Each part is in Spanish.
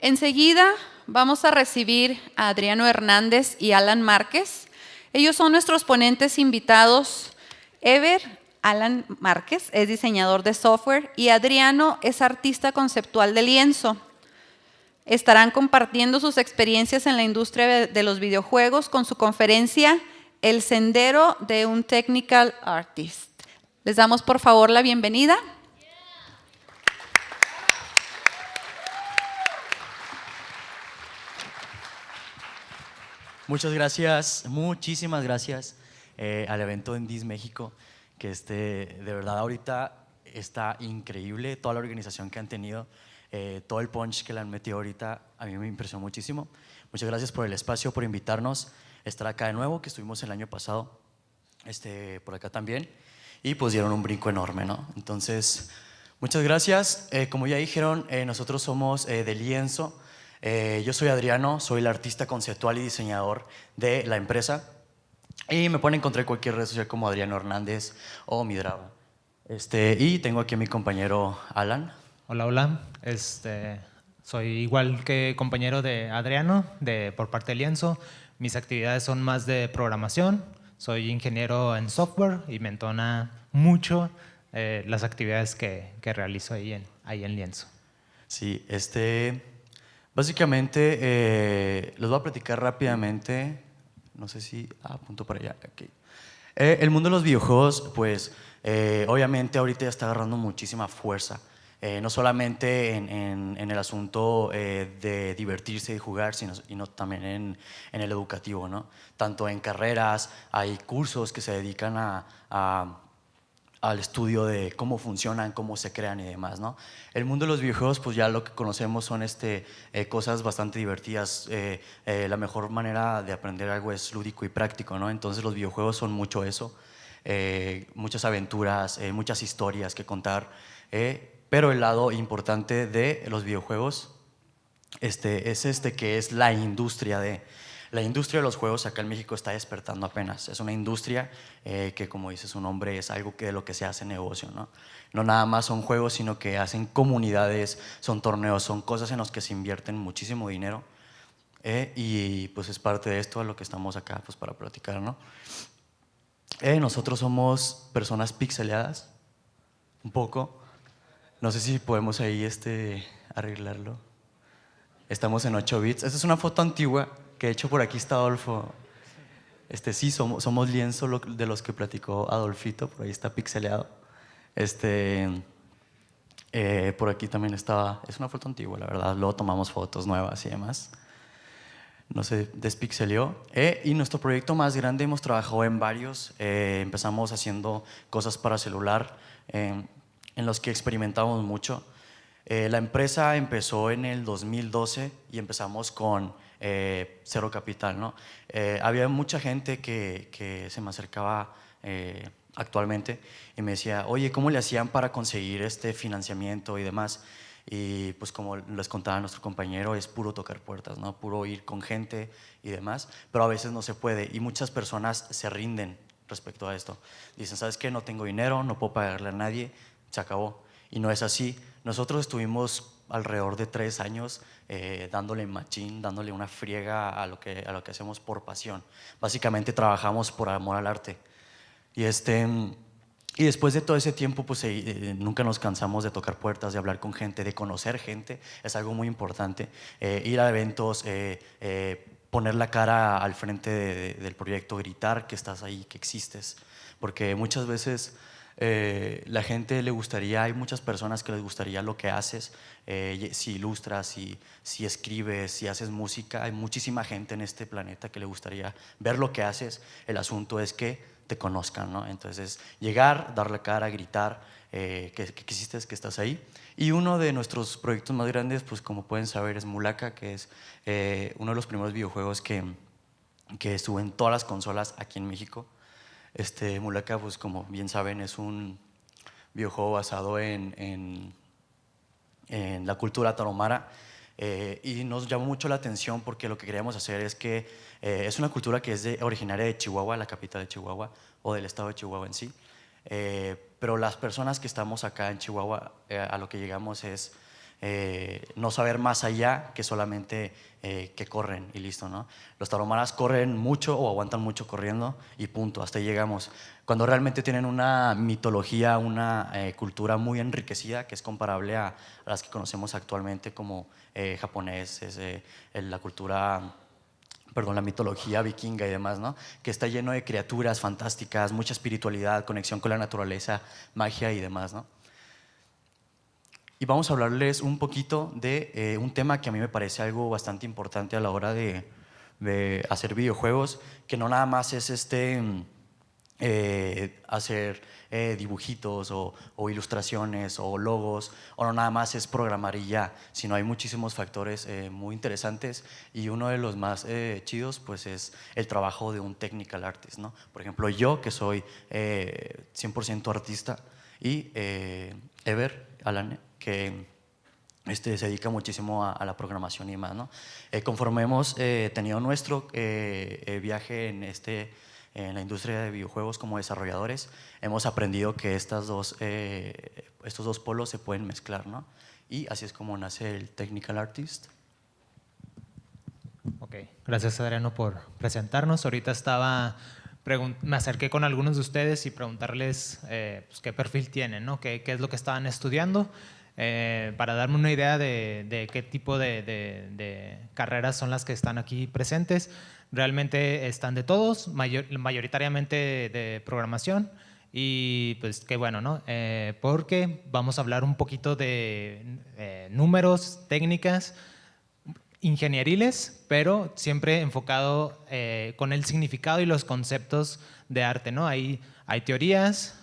Enseguida vamos a recibir a Adriano Hernández y Alan Márquez. Ellos son nuestros ponentes invitados. Alan Márquez es diseñador de software y Adriano es artista conceptual de lienzo. Estarán compartiendo sus experiencias en la industria de los videojuegos con su conferencia El Sendero de un Technical Artist. Les damos por favor la bienvenida. Muchas gracias, muchísimas gracias al evento en DIS México, que de verdad ahorita está increíble, toda la organización que han tenido, todo el punch que le han metido ahorita, a mí me impresionó muchísimo. Muchas gracias por el espacio, por invitarnos a estar acá de nuevo, que estuvimos el año pasado por acá también, y pues dieron un brinco enorme, ¿no? Entonces, muchas gracias. Como ya dijeron, nosotros somos de Lienzo. Yo soy Adriano, soy el artista conceptual y diseñador de la empresa y me pueden encontrar en cualquier red social como Adriano Hernández o Midraba. Y tengo aquí a mi compañero Alan. Hola, hola. Soy igual que compañero de Adriano por parte de Lienzo. Mis actividades son más de programación. Soy ingeniero en software y me entona mucho las actividades que realizo ahí en Lienzo. Sí, básicamente, les voy a platicar rápidamente, no sé si, apunto para allá, okay. El mundo de los videojuegos, pues, obviamente ahorita ya está agarrando muchísima fuerza, no solamente en el asunto de divertirse y jugar, sino también en el educativo, ¿no? Tanto en carreras, hay cursos que se dedican al estudio de cómo funcionan, cómo se crean y demás, ¿no? El mundo de los videojuegos, pues ya lo que conocemos son cosas bastante divertidas. La mejor manera de aprender algo es lúdico y práctico, ¿no? Entonces los videojuegos son mucho eso, muchas aventuras, muchas historias que contar, pero el lado importante de los videojuegos es que es la industria de... La industria de los juegos acá en México está despertando apenas. Es una industria que, como dice su nombre, es algo de lo que se hace negocio, ¿no? No nada más son juegos, sino que hacen comunidades, son torneos, son cosas en las que se invierten muchísimo dinero. Y pues es parte de esto a lo que estamos acá pues, para platicar, ¿no? Nosotros somos personas pixeleadas, un poco. No sé si podemos ahí arreglarlo. Estamos en 8 bits. Esta es una foto antigua que de hecho por aquí está Adolfo. Sí, somos Lienzo de los que platicó Adolfito, por ahí está pixeleado. Por aquí también estaba, es una foto antigua, la verdad. Luego tomamos fotos nuevas y demás. No se despixeleó. Y nuestro proyecto más grande, hemos trabajado en varios. Empezamos haciendo cosas para celular, en los que experimentamos mucho. La empresa empezó en el 2012 y empezamos con cero capital, ¿no? Había mucha gente que se me acercaba actualmente y me decía, oye, ¿cómo le hacían para conseguir este financiamiento y demás? Y pues como les contaba nuestro compañero, es puro tocar puertas, ¿no? Puro ir con gente y demás, pero a veces no se puede y muchas personas se rinden respecto a esto. Dicen, ¿sabes qué? No tengo dinero, no puedo pagarle a nadie, se acabó. Y no es así. Nosotros estuvimos alrededor de 3 años dándole machín, dándole una friega a lo que hacemos por pasión. Básicamente trabajamos por amor al arte. Y después de todo ese tiempo, pues nunca nos cansamos de tocar puertas, de hablar con gente, de conocer gente. Es algo muy importante. Ir a eventos, poner la cara al frente del proyecto, gritar que estás ahí, que existes. Porque muchas veces la gente le gustaría, hay muchas personas que les gustaría lo que haces, si ilustras, si escribes, si haces música, hay muchísima gente en este planeta que le gustaría ver lo que haces. El asunto es que te conozcan, ¿no? Entonces llegar, dar la cara, gritar que existes, que estás ahí. Y uno de nuestros proyectos más grandes, pues como pueden saber, es Mulaka, que es uno de los primeros videojuegos que estuvo en todas las consolas aquí en México. Mulaka, pues como bien saben, es un videojuego basado en la cultura tarahumara, y nos llamó mucho la atención porque lo que queríamos hacer es que es una cultura que es originaria de Chihuahua, la capital de Chihuahua, o del estado de Chihuahua en sí, pero las personas que estamos acá en Chihuahua, a lo que llegamos es no saber más allá que solamente que corren y listo, ¿no? Los tarahumaras corren mucho o aguantan mucho corriendo y punto, hasta ahí llegamos. Cuando realmente tienen una mitología, una cultura muy enriquecida que es comparable a las que conocemos actualmente como japoneses, la cultura, perdón, la mitología vikinga y demás, ¿no? Que está lleno de criaturas fantásticas, mucha espiritualidad, conexión con la naturaleza, magia y demás, ¿no? Y vamos a hablarles un poquito de un tema que a mí me parece algo bastante importante a la hora de hacer videojuegos, que no nada más es hacer dibujitos o ilustraciones o logos, o no nada más es programar y ya, sino hay muchísimos factores muy interesantes, y uno de los más chidos pues es el trabajo de un technical artist, ¿no? Por ejemplo, yo que soy 100% artista, y Ever, Alan, que se dedica muchísimo a la programación y más, ¿no? Conforme hemos tenido nuestro viaje en la industria de videojuegos como desarrolladores, hemos aprendido que estos dos polos se pueden mezclar, ¿no? Y así es como nace el Technical Artist. Ok, gracias Adriano por presentarnos. Ahorita me acerqué con algunos de ustedes y preguntarles pues, qué perfil tienen, ¿no? ¿Qué es lo que estaban estudiando? Para darme una idea de qué tipo de carreras son las que están aquí presentes. Realmente están de todos, mayoritariamente de programación, y pues qué bueno, ¿no? Porque vamos a hablar un poquito de números, técnicas, ingenieriles, pero siempre enfocado con el significado y los conceptos de arte, ¿no? Hay teorías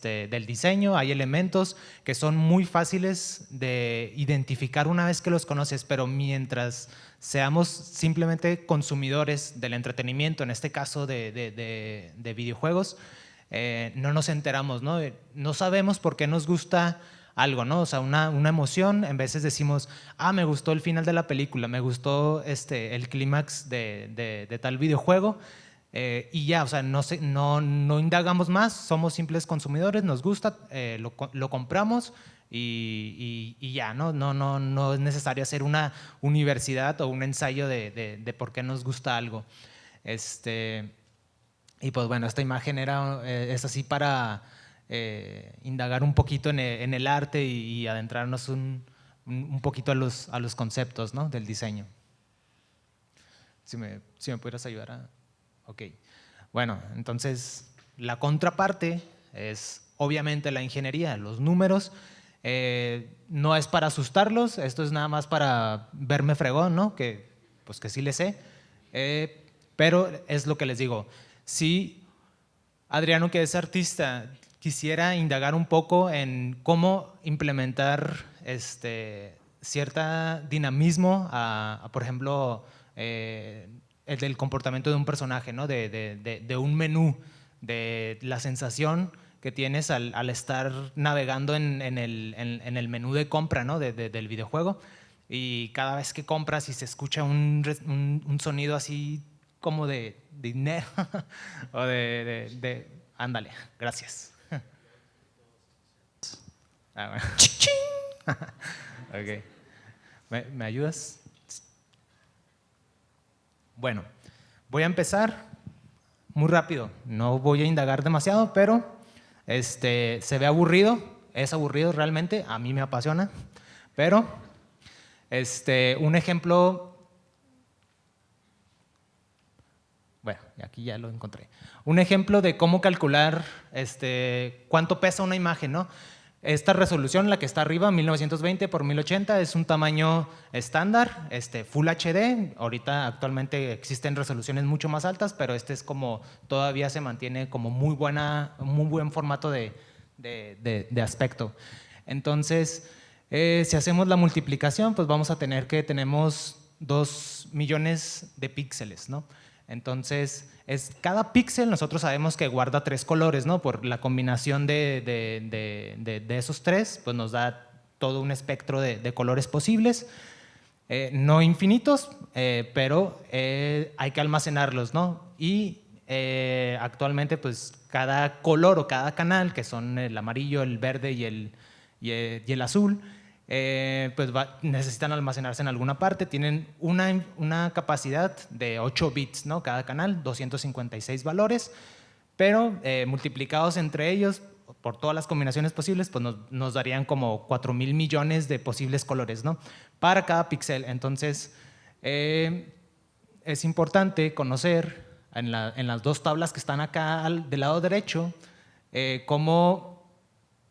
del diseño, hay elementos que son muy fáciles de identificar una vez que los conoces, pero mientras seamos simplemente consumidores del entretenimiento, en este caso de videojuegos, no nos enteramos, ¿no? No sabemos por qué nos gusta algo, ¿no? O sea, una emoción, en veces decimos, me gustó el final de la película, me gustó el clímax de tal videojuego, y ya, o sea, no indagamos más, somos simples consumidores, nos gusta, lo compramos y ya, ¿no? No es necesario hacer una universidad o un ensayo de por qué nos gusta algo. Y pues bueno, esta imagen es así para indagar un poquito en el arte y adentrarnos un poquito a los conceptos, ¿no? Del diseño. Si me pudieras ayudar. Ok. Bueno, entonces la contraparte es obviamente la ingeniería, los números. No es para asustarlos, esto es nada más para verme fregón, ¿no? Pues que sí le sé. Pero es lo que les digo. Si Adriano, que es artista, quisiera indagar un poco en cómo implementar cierto dinamismo por ejemplo, el del comportamiento de un personaje, ¿no? de un menú, de la sensación que tienes al estar navegando en el menú de compra, ¿no? del videojuego, y cada vez que compras y se escucha un sonido así como de dinero o ándale, gracias. Bueno. Okay. ¿Me ayudas? Bueno, voy a empezar muy rápido. No voy a indagar demasiado, pero se ve aburrido. Es aburrido realmente. A mí me apasiona. Pero un ejemplo. Bueno, aquí ya lo encontré. Un ejemplo de cómo calcular cuánto pesa una imagen, ¿no? Esta resolución, la que está arriba, 1920 por 1080, es un tamaño estándar, Full HD. Ahorita actualmente existen resoluciones mucho más altas, pero es como todavía se mantiene como muy buen formato de aspecto. Entonces, si hacemos la multiplicación, pues vamos a tener que tenemos 2 millones de píxeles, ¿no? Entonces, cada píxel nosotros sabemos que guarda 3 colores, ¿no? Por la combinación de esos 3, pues nos da todo un espectro de colores posibles, no infinitos, pero hay que almacenarlos, ¿no? Y actualmente, pues cada color o cada canal, que son el amarillo, el verde y el azul, pues necesitan almacenarse en alguna parte. Tienen una capacidad de 8 bits, ¿no? Cada canal, 256 valores, pero multiplicados entre ellos por todas las combinaciones posibles, pues nos darían como 4.000 millones de posibles colores, ¿no? Para cada píxel. Entonces, es importante conocer en las dos tablas que están acá del lado derecho, cómo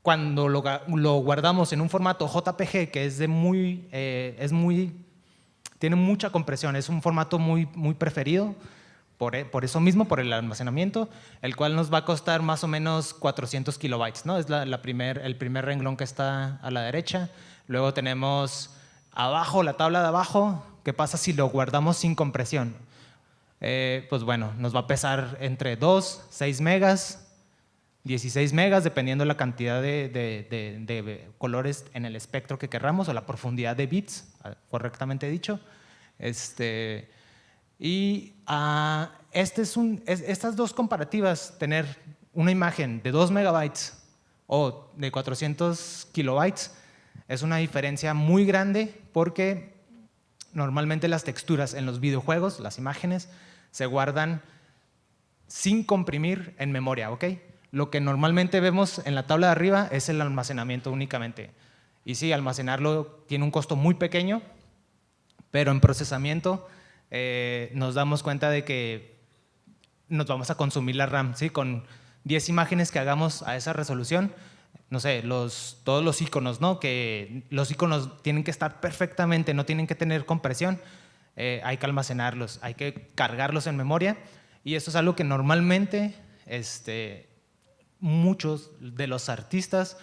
cuando lo guardamos en un formato JPG, que tiene mucha compresión, es un formato muy preferido, por eso mismo, por el almacenamiento, el cual nos va a costar más o menos 400 kilobytes, ¿no? Es el primer renglón que está a la derecha. Luego tenemos abajo, la tabla de abajo. ¿Qué pasa si lo guardamos sin compresión? Pues bueno, nos va a pesar entre 2, 6 megas, 16 megas, dependiendo la cantidad de colores en el espectro que querramos, o la profundidad de bits, correctamente dicho. Estas dos comparativas, tener una imagen de 2 megabytes o de 400 kilobytes, es una diferencia muy grande, porque normalmente las texturas en los videojuegos, las imágenes, se guardan sin comprimir en memoria, ¿ok? Lo que normalmente vemos en la tabla de arriba es el almacenamiento únicamente. Y sí, almacenarlo tiene un costo muy pequeño, pero en procesamiento nos damos cuenta de que nos vamos a consumir la RAM, ¿sí? Con 10 imágenes que hagamos a esa resolución, no sé, todos los iconos, ¿no? Que los iconos tienen que estar perfectamente, no tienen que tener compresión, hay que almacenarlos, hay que cargarlos en memoria, y eso es algo que normalmente muchos de los artistas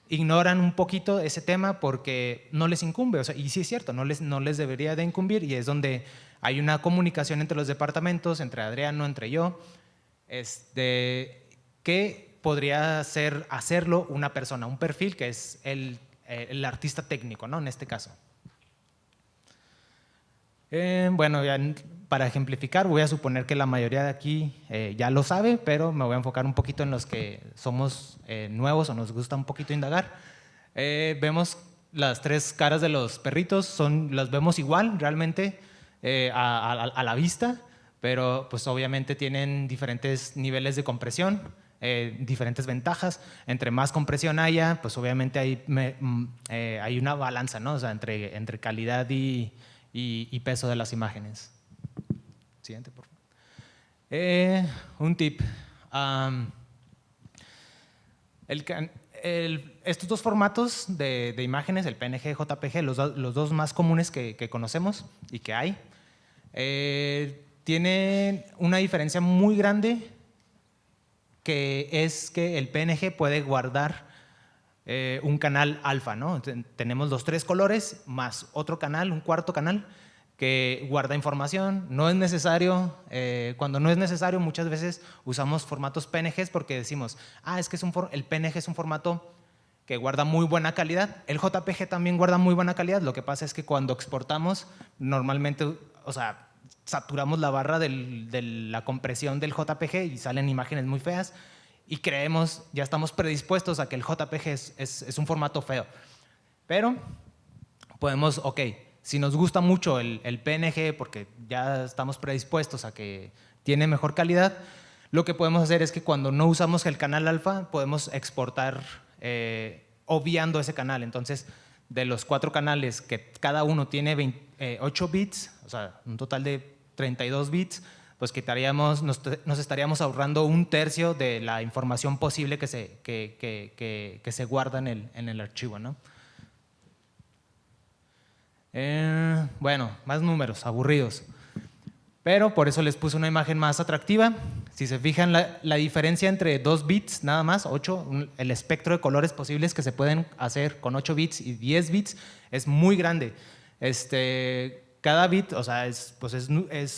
ignoran un poquito ese tema porque no les incumbe, o sea, y sí es cierto, no les debería de incumbir, y es donde hay una comunicación entre los departamentos, entre Adriano, entre yo, que podría hacerlo una persona, un perfil que es el artista técnico, ¿no? En este caso. Bueno, ya para ejemplificar, voy a suponer que la mayoría de aquí ya lo sabe, pero me voy a enfocar un poquito en los que somos nuevos o nos gusta un poquito indagar. Vemos las tres caras de los perritos, las vemos igual realmente a la vista, pero pues obviamente tienen diferentes niveles de compresión, diferentes ventajas. Entre más compresión haya, pues obviamente hay una balanza, ¿no? O sea, entre calidad y peso de las imágenes. Siguiente, por favor. Un tip. Estos dos formatos de imágenes, el PNG y JPG, los dos más comunes que conocemos y que hay, tienen una diferencia muy grande, que es que el PNG puede guardar un canal alfa, ¿no? Tenemos los 3 colores más otro canal, un cuarto canal que guarda información. No es necesario, cuando no es necesario, muchas veces usamos formatos PNGs porque decimos, es que el PNG es un formato que guarda muy buena calidad. El JPG también guarda muy buena calidad. Lo que pasa es que cuando exportamos, normalmente, o sea, saturamos la barra de la compresión del JPG y salen imágenes muy feas, y ya estamos predispuestos a que el JPG es un formato feo. Pero podemos, si nos gusta mucho el PNG porque ya estamos predispuestos a que tiene mejor calidad, lo que podemos hacer es que cuando no usamos el canal alfa, podemos exportar obviando ese canal. Entonces, de los 4 canales que cada uno tiene 8 bits, o sea, un total de 32 bits, pues nos estaríamos ahorrando 1/3 de la información posible que se guarda en el archivo, ¿no? Bueno, más números, aburridos. Pero por eso les puse una imagen más atractiva. Si se fijan, la diferencia entre 2 bits nada más, 8, el espectro de colores posibles que se pueden hacer con 8 bits y 10 bits es muy grande. Cada bit, o sea, es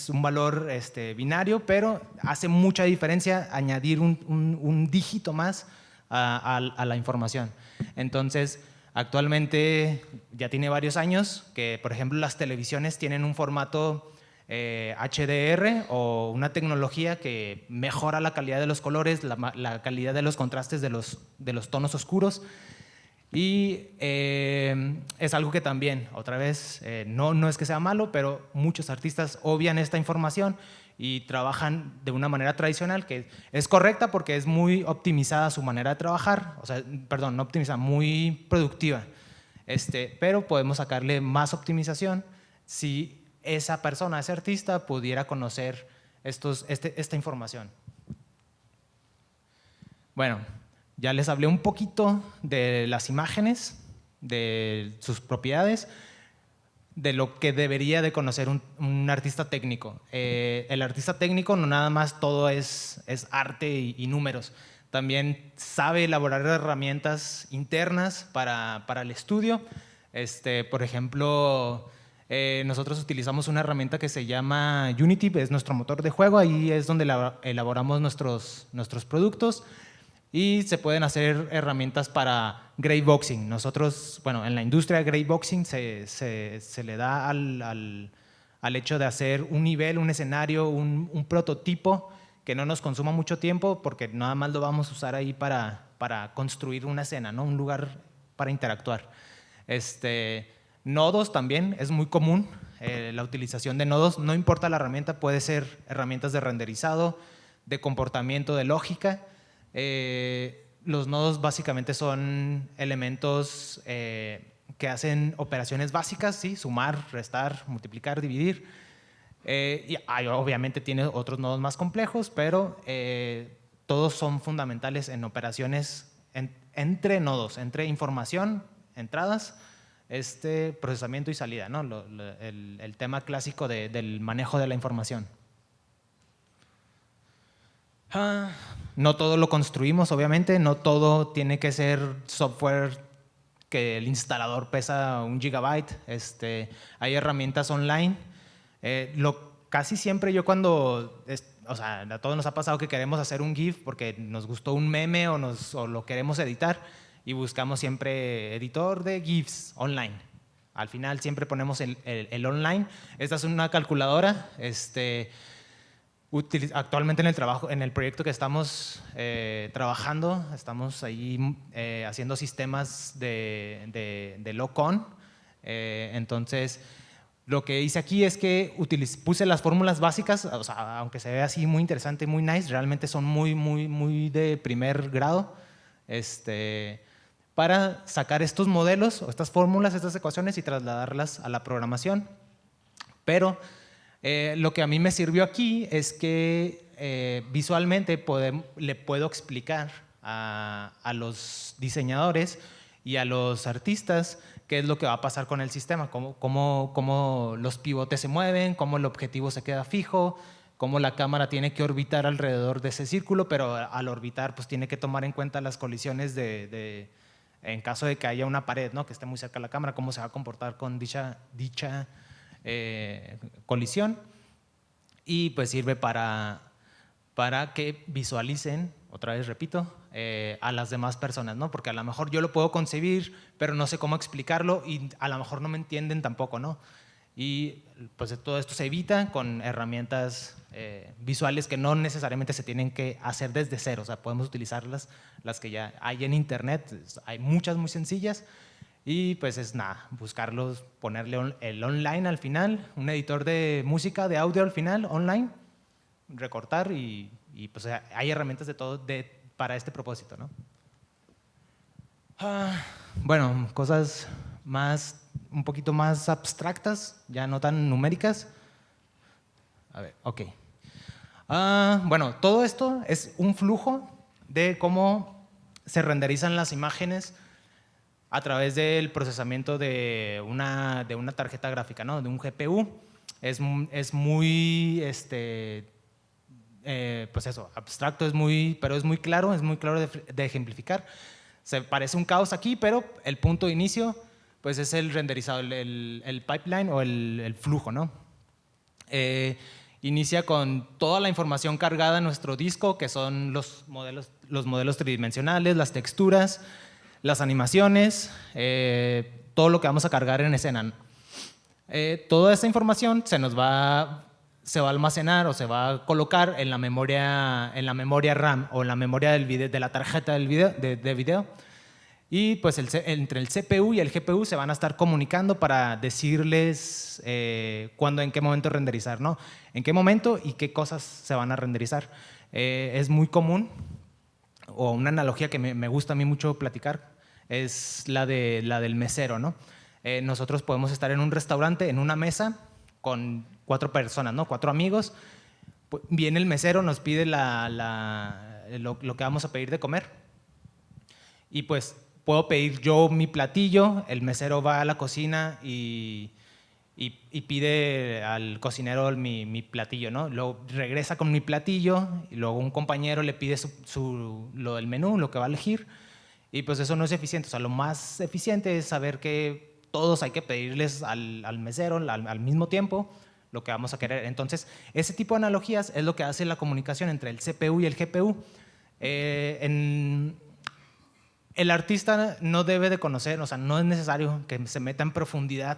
un valor binario, pero hace mucha diferencia añadir un dígito más a la información. Entonces, actualmente ya tiene varios años que, por ejemplo, las televisiones tienen un formato HDR, o una tecnología que mejora la calidad de los colores, la calidad de los contrastes de los tonos oscuros. Y es algo que también, otra vez, no es que sea malo, pero muchos artistas obvian esta información y trabajan de una manera tradicional que es correcta porque es muy optimizada su manera de trabajar, o sea, perdón, no optimizada, muy productiva. Pero podemos sacarle más optimización si esa persona, ese artista, pudiera conocer esta información. Bueno, ya les hablé un poquito de las imágenes, de sus propiedades, de lo que debería de conocer un artista técnico. El artista técnico no nada más todo es arte y números, también sabe elaborar herramientas internas para el estudio. Por ejemplo, nosotros utilizamos una herramienta que se llama Unity, es nuestro motor de juego, ahí es donde elaboramos nuestros productos. Y se pueden hacer herramientas para grayboxing. Nosotros, bueno, en la industria de grayboxing se le da al hecho de hacer un nivel, un escenario, un prototipo que no nos consuma mucho tiempo porque nada más lo vamos a usar ahí para construir una escena, ¿no? Un lugar para interactuar. Nodos también es muy común, la utilización de nodos, no importa la herramienta, puede ser herramientas de renderizado, de comportamiento, de lógica. Los nodos básicamente son elementos que hacen operaciones básicas, ¿sí? Sumar, restar, multiplicar, dividir. Y obviamente tiene otros nodos más complejos, pero todos son fundamentales en operaciones entre nodos, entre información, entradas, procesamiento y salida, ¿no? El tema clásico del manejo de la información. No todo lo construimos, obviamente, no todo tiene que ser software que el instalador pesa 1 GB. Hay herramientas online. Casi siempre yo cuando, o sea, a todos nos ha pasado que queremos hacer un GIF porque nos gustó un meme o lo queremos editar y buscamos siempre editor de GIFs online. Al final siempre ponemos el online. Esta es una calculadora. Actualmente en el proyecto que estamos trabajando, estamos ahí haciendo sistemas de low-con. Entonces, lo que hice aquí es que puse las fórmulas básicas, o sea, aunque se ve así muy interesante, muy nice, realmente son muy de primer grado, para sacar estos modelos, o estas fórmulas, estas ecuaciones y trasladarlas a la programación. Pero lo que a mí me sirvió aquí es que visualmente le puedo explicar a los diseñadores y a los artistas qué es lo que va a pasar con el sistema, cómo los pivotes se mueven, cómo el objetivo se queda fijo, cómo la cámara tiene que orbitar alrededor de ese círculo, pero al orbitar pues tiene que tomar en cuenta las colisiones en caso de que haya una pared, ¿no? Que esté muy cerca de la cámara, cómo se va a comportar con dicha colisión. Y pues sirve para que visualicen, otra vez repito, a las demás personas, ¿no? Porque a lo mejor yo lo puedo concebir, pero no sé cómo explicarlo y a lo mejor no me entienden tampoco, ¿no? Y pues todo esto se evita con herramientas visuales que no necesariamente se tienen que hacer desde cero, o sea, podemos utilizar las que ya hay en internet, hay muchas muy sencillas. Y pues es nada, buscarlos, ponerle el online al final, un editor de música, de audio al final, online, recortar y pues hay herramientas de todo para este propósito, ¿no? Bueno, cosas un poquito más abstractas, ya no tan numéricas. A ver, ok. Bueno, todo esto es un flujo de cómo se renderizan las imágenes a través del procesamiento de una tarjeta gráfica, ¿no? De un GPU. Es muy, pues eso, abstracto, pero es muy claro de ejemplificar. Se parece un caos aquí, pero el punto de inicio pues es el renderizado, el pipeline o el flujo, ¿no? Inicia con toda la información cargada en nuestro disco, que son los modelos tridimensionales, las texturas, las animaciones, todo lo que vamos a cargar en escena. Toda esa información se va a almacenar o se va a colocar en la memoria RAM o en la memoria de la tarjeta de video. Y pues entre el CPU y el GPU se van a estar comunicando para decirles cuándo, en qué momento renderizar, ¿no? En qué momento y qué cosas se van a renderizar. Es muy común, o una analogía que me gusta a mí mucho platicar, es la del mesero, ¿no? Nosotros podemos estar en un restaurante, en una mesa, con 4 personas, ¿no? 4 amigos. Viene el mesero, nos pide lo que vamos a pedir de comer. Y pues puedo pedir yo mi platillo, el mesero va a la cocina y pide al cocinero mi platillo, ¿no? Luego regresa con mi platillo y luego un compañero le pide lo del menú, lo que va a elegir, y pues eso no es eficiente. O sea, lo más eficiente es saber que todos hay que pedirles al mesero al mismo tiempo lo que vamos a querer. Entonces, ese tipo de analogías es lo que hace la comunicación entre el CPU y el GPU. El artista no debe de conocer, o sea, no es necesario que se meta en profundidad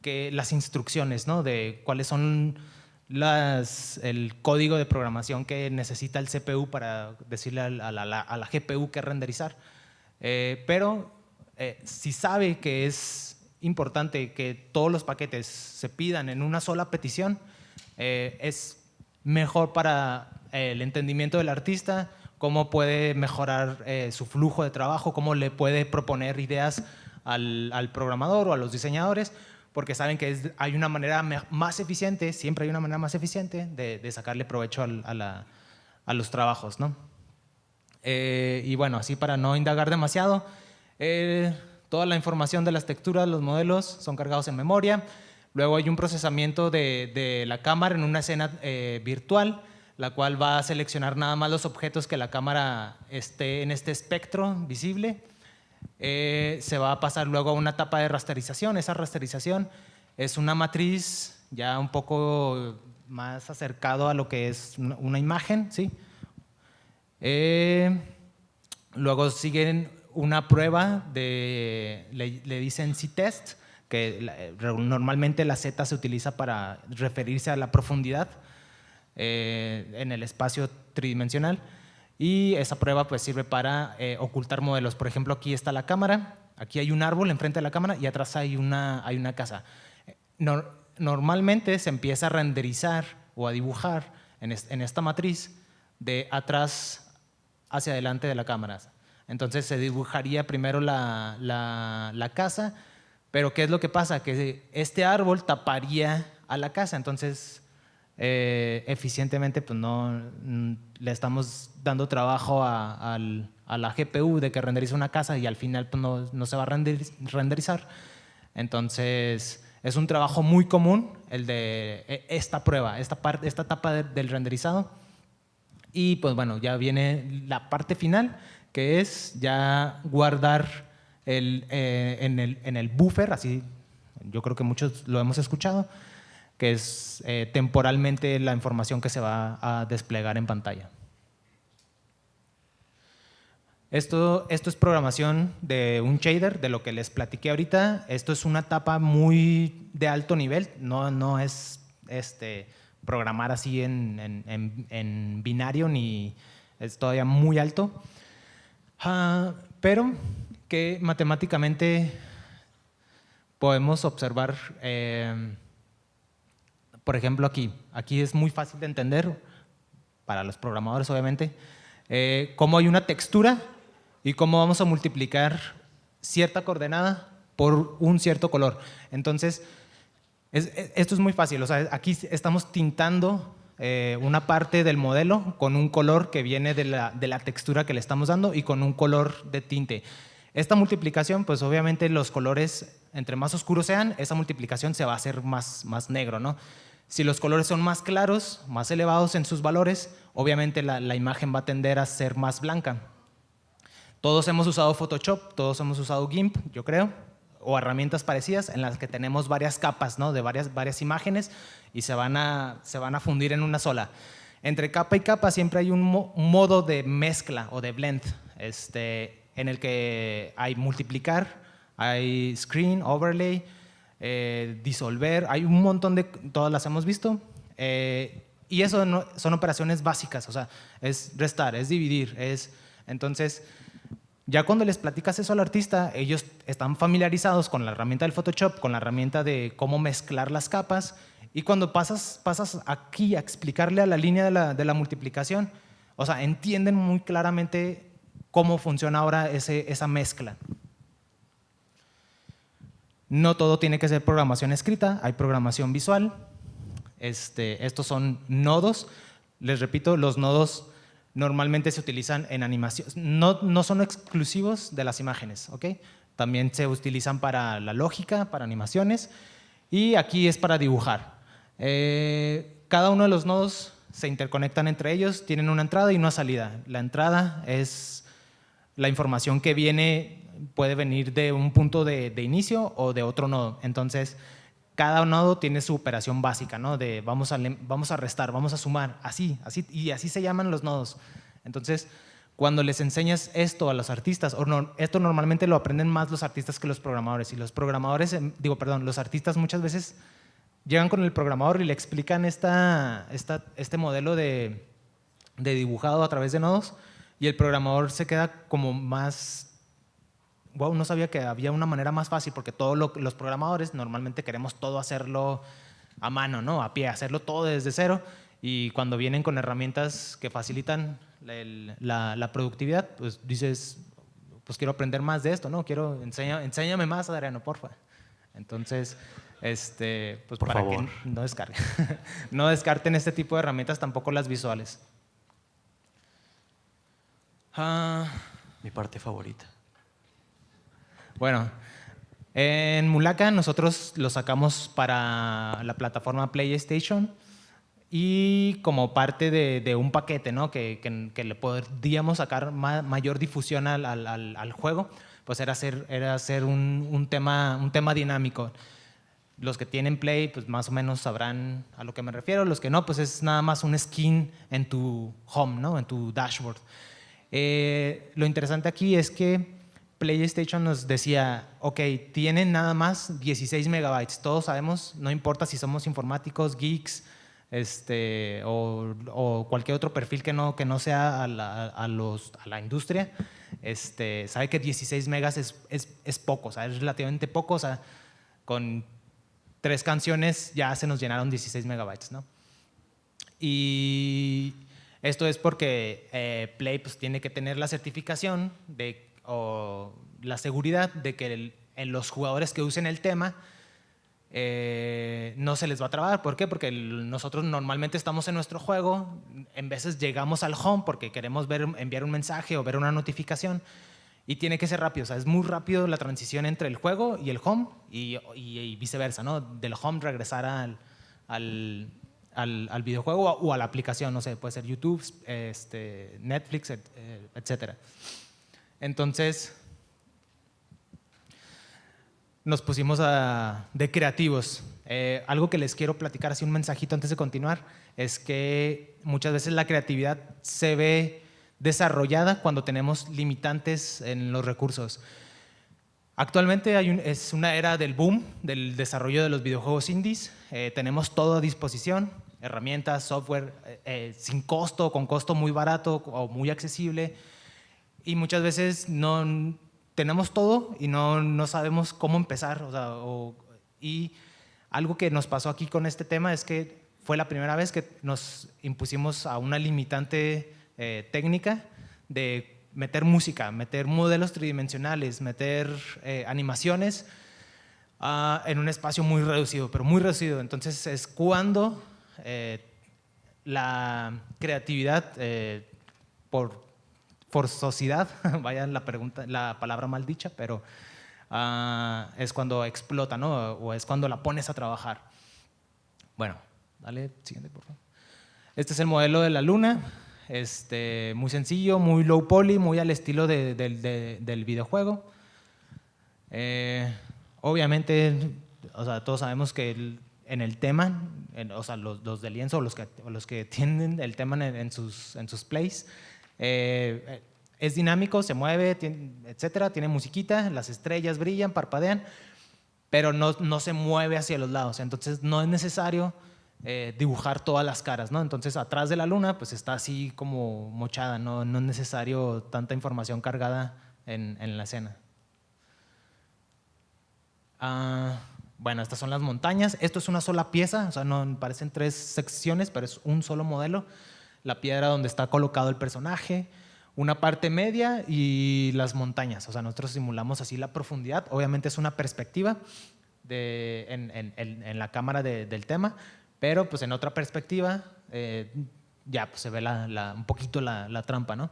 que las instrucciones, ¿no? De cuáles son el código de programación que necesita el CPU para decirle a la GPU qué renderizar. Pero si sabe que es importante que todos los paquetes se pidan en una sola petición, es mejor para el entendimiento del artista, cómo puede mejorar su flujo de trabajo, cómo le puede proponer ideas al programador o a los diseñadores, porque saben que hay una manera más eficiente, siempre hay una manera más eficiente de sacarle provecho a los trabajos, ¿no? Y bueno, así para no indagar demasiado, toda la información de las texturas, los modelos son cargados en memoria. Luego hay un procesamiento de la cámara en una escena virtual, la cual va a seleccionar nada más los objetos que la cámara esté en este espectro visible. Se va a pasar luego a una etapa de rasterización. Esa rasterización es una matriz ya un poco más acercado a lo que es una imagen, ¿sí? Luego siguen una prueba le dicen Z-test, que normalmente la Z se utiliza para referirse a la profundidad en el espacio tridimensional, y esa prueba pues sirve para ocultar modelos. Por ejemplo, aquí está la cámara, aquí hay un árbol enfrente de la cámara y atrás hay una casa. Normalmente se empieza a renderizar o a dibujar en esta matriz de atrás hacia adelante de la cámara. Entonces se dibujaría primero la casa, pero ¿qué es lo que pasa? Que este árbol taparía a la casa, entonces eficientemente pues no le estamos dando trabajo a la GPU de que renderice una casa y al final pues no se va a renderizar. Entonces es un trabajo muy común el de esta prueba, esta etapa del renderizado. Y pues bueno, ya viene la parte final, que es ya guardar en el buffer, así yo creo que muchos lo hemos escuchado, que es temporalmente la información que se va a desplegar en pantalla. Esto es programación de un shader, de lo que les platiqué ahorita. Esto es una etapa muy de alto nivel, no es programar así en binario, ni es todavía muy alto, pero que matemáticamente podemos observar. Por ejemplo, aquí es muy fácil de entender, para los programadores obviamente, cómo hay una textura y cómo vamos a multiplicar cierta coordenada por un cierto color. Entonces, esto es muy fácil. O sea, aquí estamos tintando una parte del modelo con un color que viene de la textura que le estamos dando y con un color de tinte. Esta multiplicación, pues obviamente los colores, entre más oscuros sean, esa multiplicación se va a hacer más negro, ¿no? Si los colores son más claros, más elevados en sus valores, obviamente la imagen va a tender a ser más blanca. Todos hemos usado Photoshop, todos hemos usado GIMP, yo creo, o herramientas parecidas en las que tenemos varias capas, ¿no? De varias imágenes y se van a fundir en una sola. Entre capa y capa siempre hay un modo de mezcla o de blend, en el que hay multiplicar, hay screen, overlay, disolver, hay un montón de, todas las hemos visto, y eso son operaciones básicas, o sea, es restar, es dividir, entonces Ya cuando les platicas eso al artista, ellos están familiarizados con la herramienta del Photoshop, con la herramienta de cómo mezclar las capas, y cuando pasas aquí a explicarle a la línea de la multiplicación, o sea, entienden muy claramente cómo funciona ahora esa mezcla. No todo tiene que ser programación escrita, hay programación visual. Estos son nodos. Les repito, los nodos normalmente se utilizan en animación, no son exclusivos de las imágenes, ¿ok? También se utilizan para la lógica, para animaciones, y aquí es para dibujar. Cada uno de los nodos se interconectan entre ellos, tienen una entrada y una salida. La entrada es la información que viene, puede venir de un punto de inicio o de otro nodo. Entonces, cada nodo tiene su operación básica, ¿no? De vamos a restar, vamos a sumar, así, y así se llaman los nodos. Entonces, cuando les enseñas esto a los artistas, esto normalmente lo aprenden más los artistas que los programadores, y los programadores, los artistas muchas veces llegan con el programador y le explican este modelo de dibujado a través de nodos, y el programador se queda como más… Wow, no sabía que había una manera más fácil, porque los programadores normalmente queremos todo hacerlo a mano, ¿no? A pie, hacerlo todo desde cero, y cuando vienen con herramientas que facilitan la productividad, pues dices, pues quiero aprender más de esto, ¿no? Enséñame más, Adriano, porfa. Entonces, pues por para favor, que no descarguen. No descarten este tipo de herramientas, tampoco las visuales. mi parte favorita. Bueno, en Mulaka nosotros lo sacamos para la plataforma PlayStation, y como parte de un paquete, ¿no? que le podíamos sacar mayor difusión al juego, pues era hacer un tema dinámico. Los que tienen Play, pues más o menos sabrán a lo que me refiero. Los que no, pues es nada más un skin en tu home, ¿no? En tu dashboard. Lo interesante aquí es que PlayStation nos decía, ok, tienen nada más 16 megabytes. Todos sabemos, no importa si somos informáticos, geeks, o cualquier otro perfil que no sea a la industria, sabe que 16 megas es poco, o sea, es relativamente poco. O sea, con 3 canciones ya se nos llenaron 16 megabytes, ¿no? Y esto es porque Play pues, tiene que tener la certificación o la seguridad de que los jugadores que usen el tema no se les va a trabar. ¿Por qué? Porque nosotros normalmente estamos en nuestro juego, en veces llegamos al home porque queremos enviar un mensaje o ver una notificación, y tiene que ser rápido. O sea, es muy rápido la transición entre el juego y el home, y viceversa, ¿no? Del home regresar al videojuego o a la aplicación, no sé, puede ser YouTube, Netflix, etcétera. Entonces, nos pusimos de creativos. Algo que les quiero platicar, así un mensajito antes de continuar, es que muchas veces la creatividad se ve desarrollada cuando tenemos limitantes en los recursos. Actualmente es una era del boom, del desarrollo de los videojuegos indies. Tenemos todo a disposición, herramientas, software, sin costo, con costo muy barato o muy accesible, y muchas veces no tenemos todo y no sabemos cómo empezar. Y algo que nos pasó aquí con este tema es que fue la primera vez que nos impusimos a una limitante técnica de meter música, meter modelos tridimensionales, meter animaciones en un espacio muy reducido, pero muy reducido. Entonces es cuando la creatividad por forzosidad, vaya la palabra mal dicha, pero es cuando explota, ¿no? O es cuando la pones a trabajar. Bueno, dale, siguiente, por favor. Este es el modelo de la luna, muy sencillo, muy low poly, muy al estilo del videojuego. Obviamente, o sea, todos sabemos que en el tema, o sea, los de lienzo o los que tienen el tema en sus plays, es dinámico, se mueve, etcétera, tiene musiquita, las estrellas brillan, parpadean, pero no se mueve hacia los lados. Entonces no es necesario dibujar todas las caras, ¿no? Entonces atrás de la luna pues está así como mochada, no es necesario tanta información cargada en la escena. Bueno, estas son las montañas. Esto es una sola pieza, o sea, no parecen 3 secciones, pero es un solo modelo. La piedra donde está colocado el personaje, una parte media y las montañas. O sea, nosotros simulamos así la profundidad. Obviamente es una perspectiva en la cámara del tema, pero pues en otra perspectiva ya pues, se ve un poquito la trampa, ¿no?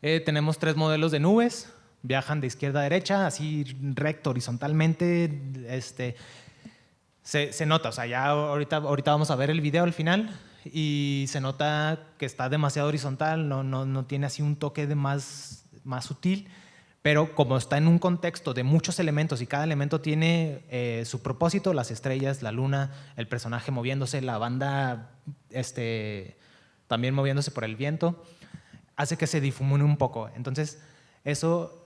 Tenemos 3 modelos de nubes. Viajan de izquierda a derecha, así recto, horizontalmente. Se nota, o sea, ya ahorita vamos a ver el video al final y se nota que está demasiado horizontal, no tiene así un toque de más sutil, pero como está en un contexto de muchos elementos y cada elemento tiene su propósito, las estrellas, la luna, el personaje moviéndose, la banda también moviéndose por el viento, hace que se difumine un poco. Entonces, eso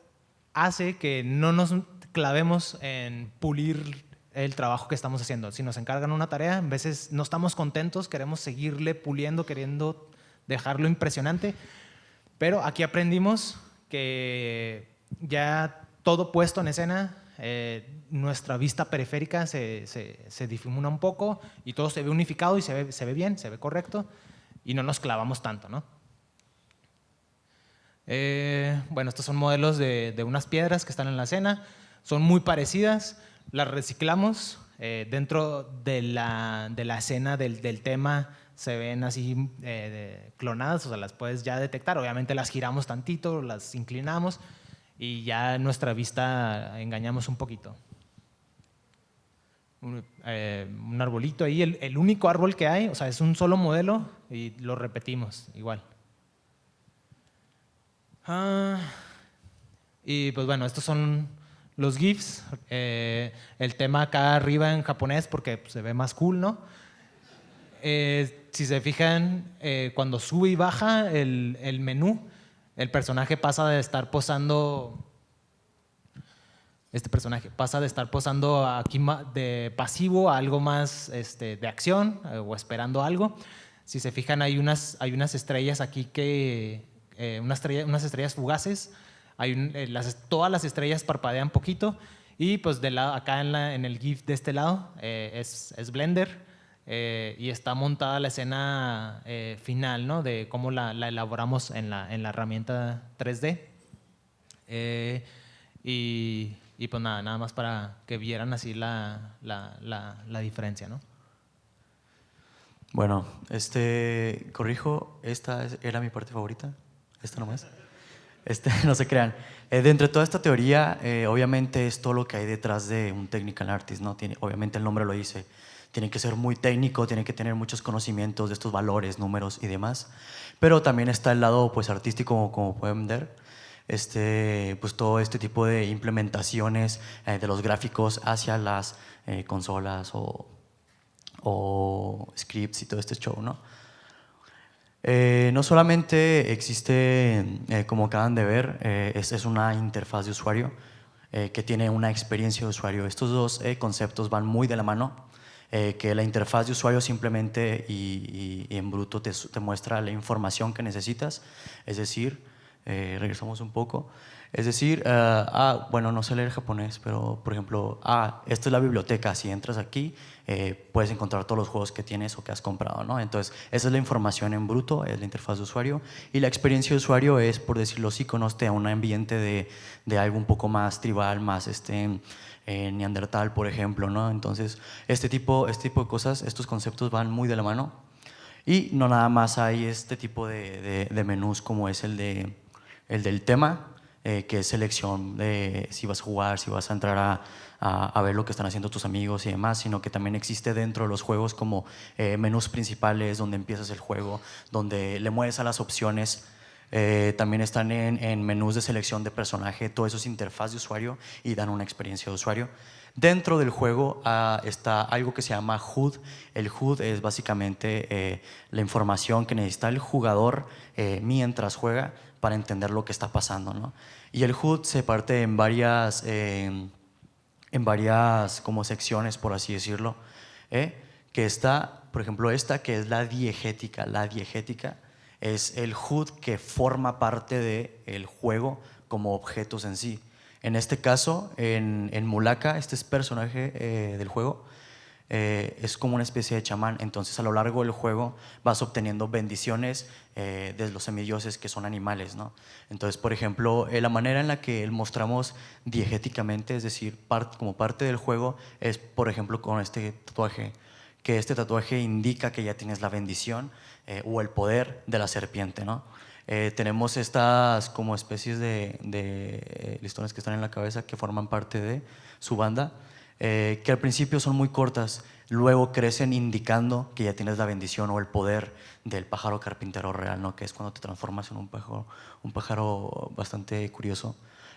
hace que no nos clavemos en pulir el trabajo que estamos haciendo. Si nos encargan una tarea, a veces no estamos contentos, queremos seguirle puliendo, queriendo dejarlo impresionante, pero aquí aprendimos que ya todo puesto en escena, nuestra vista periférica se difumina un poco y todo se ve unificado y se ve bien, se ve correcto y no nos clavamos tanto, ¿no? Bueno, estos son modelos de unas piedras que están en la escena, son muy parecidas, las reciclamos dentro de la escena del tema, se ven así clonadas, o sea, las puedes ya detectar, obviamente las giramos tantito, las inclinamos y ya nuestra vista engañamos un poquito. Un arbolito ahí, el único árbol que hay, o sea, es un solo modelo y lo repetimos igual. Y pues bueno, estos son los GIFs. El tema acá arriba en japonés porque pues, se ve más cool, ¿no? Si se fijan, cuando sube y baja el menú, el personaje pasa de estar posando. Este personaje pasa de estar posando aquí de pasivo a algo más de acción o esperando algo. Si se fijan, hay unas estrellas aquí unas estrellas fugaces, todas las estrellas parpadean poquito y pues acá en el GIF de este lado es Blender y está montada la escena final, ¿no? De cómo la elaboramos en la herramienta 3D y pues nada más para que vieran así la diferencia, ¿no? Bueno, corrijo, esta era mi parte favorita. Esta nomás. No se crean. Dentro de toda esta teoría, obviamente es todo lo que hay detrás de un technical artist, ¿no? Obviamente el nombre lo dice. Tiene que ser muy técnico, tiene que tener muchos conocimientos de estos valores, números y demás. Pero también está el lado pues, artístico, como pueden ver. Pues todo este tipo de implementaciones de los gráficos hacia las consolas o scripts y todo este show, ¿no? No solamente existe, como acaban de ver, es una interfaz de usuario que tiene una experiencia de usuario. Estos dos conceptos van muy de la mano, que la interfaz de usuario simplemente y en bruto te muestra la información que necesitas, es decir, regresamos un poco, es decir, bueno, no sé leer japonés, pero por ejemplo, esta es la biblioteca, si entras aquí puedes encontrar todos los juegos que tienes o que has comprado, ¿no? Entonces, esa es la información en bruto, es la interfaz de usuario, y la experiencia de usuario es, por decirlo así, conoce a un ambiente de algo un poco más tribal, más neandertal, por ejemplo, ¿no? Entonces, este tipo de cosas, estos conceptos van muy de la mano, y no nada más hay este tipo de menús como es el del tema, que es selección de si vas a jugar, si vas a entrar a ver lo que están haciendo tus amigos y demás, sino que también existe dentro de los juegos como menús principales donde empiezas el juego, donde le mueves a las opciones. También están en menús de selección de personaje, todo eso es interfaz de usuario y dan una experiencia de usuario. Dentro del juego está algo que se llama HUD. El HUD es básicamente la información que necesita el jugador mientras juega para entender lo que está pasando, ¿no? Y el HUD se parte en varias como secciones, por así decirlo, que está, por ejemplo, esta que es la diegética. La diegética es el HUD que forma parte del juego como objetos en sí. En este caso, en Mulaka, este es personaje del juego, es como una especie de chamán. Entonces, a lo largo del juego vas obteniendo bendiciones de los semidioses, que son animales, ¿no? Entonces, por ejemplo, la manera en la que mostramos diegéticamente, es decir, como parte del juego, es, por ejemplo, con este tatuaje, que este tatuaje indica que ya tienes la bendición o el poder de la serpiente, ¿no? Tenemos estas como especies de listones que están en la cabeza, que forman parte de su banda, que al principio son muy cortas, luego crecen indicando que ya tienes la bendición o el poder del pájaro carpintero real, ¿no? Que es cuando te transformas en un pájaro bastante curioso.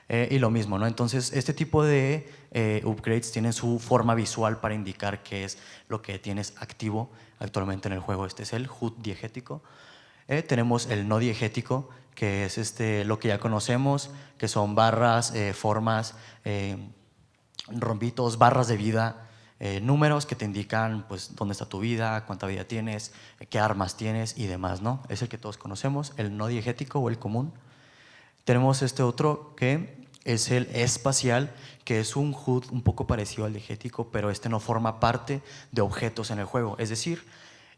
Y lo mismo, ¿no? Entonces, este tipo de upgrades tienen su forma visual para indicar qué es lo que tienes activo actualmente en el juego. Este es el HUD diegético. Tenemos el no diegético, que es lo que ya conocemos, que son barras, formas, rombitos, barras de vida, números que te indican pues dónde está tu vida, cuánta vida tienes, qué armas tienes y demás, ¿no? Es el que todos conocemos, el no diegético o el común. Tenemos este otro que es el espacial, que es un HUD un poco parecido al diegético, pero este no forma parte de objetos en el juego. Es decir,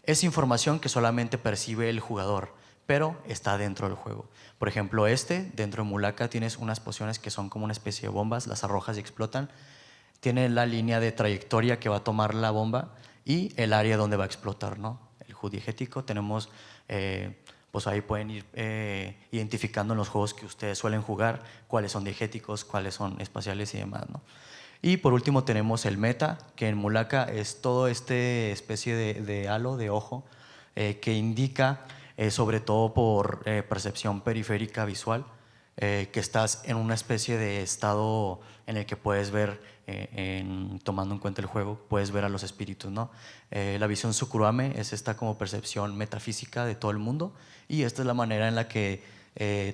es información que solamente percibe el jugador, pero está dentro del juego. Por ejemplo, dentro de Mulaka tienes unas pociones que son como una especie de bombas, las arrojas y explotan. Tiene la línea de trayectoria que va a tomar la bomba y el área donde va a explotar, ¿no? El HUD diegético tenemos, pues ahí pueden ir identificando en los juegos que ustedes suelen jugar cuáles son diegéticos, cuáles son espaciales y demás, ¿no? Y por último tenemos el meta, que en Mulaka es todo especie de halo, de ojo, que indica, sobre todo por percepción periférica visual, que estás en una especie de estado en el que puedes ver, tomando en cuenta el juego, puedes ver a los espíritus, ¿no? La visión Tsukuruame es esta como percepción metafísica de todo el mundo, y esta es la manera en la que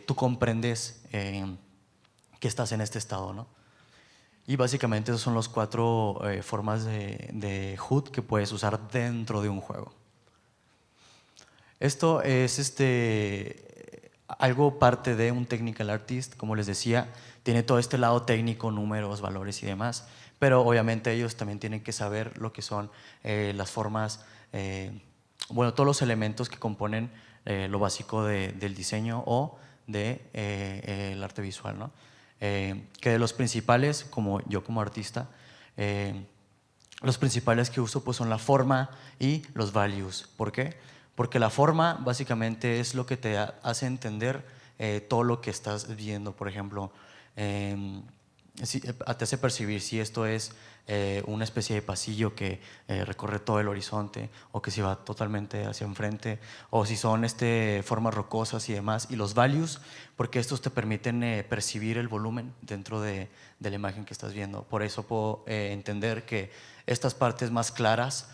tú comprendes que estás en este estado, ¿no? Y básicamente esas son las 4 formas de HUD que puedes usar dentro de un juego. Esto es algo parte de un technical artist, como les decía, tiene todo este lado técnico, números, valores y demás, pero obviamente ellos también tienen que saber lo que son las formas, bueno, todos los elementos que componen lo básico del diseño o del arte visual, ¿no? Que de los principales, como yo como artista, los principales que uso pues son la forma y los values. ¿Por qué? Porque la forma básicamente es lo que te hace entender todo lo que estás viendo. Por ejemplo, te hace percibir si esto es una especie de pasillo que recorre todo el horizonte, o que se va totalmente hacia enfrente, o si son formas rocosas y demás. Y los values, porque estos te permiten percibir el volumen dentro de la imagen que estás viendo. Por eso puedo entender que estas partes más claras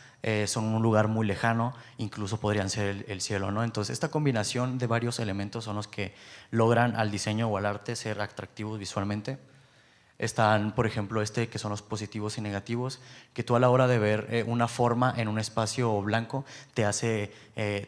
son un lugar muy lejano, incluso podrían ser el cielo, ¿no? Entonces, esta combinación de varios elementos son los que logran al diseño o al arte ser atractivos visualmente. Están, por ejemplo, que son los positivos y negativos, que tú a la hora de ver una forma en un espacio blanco te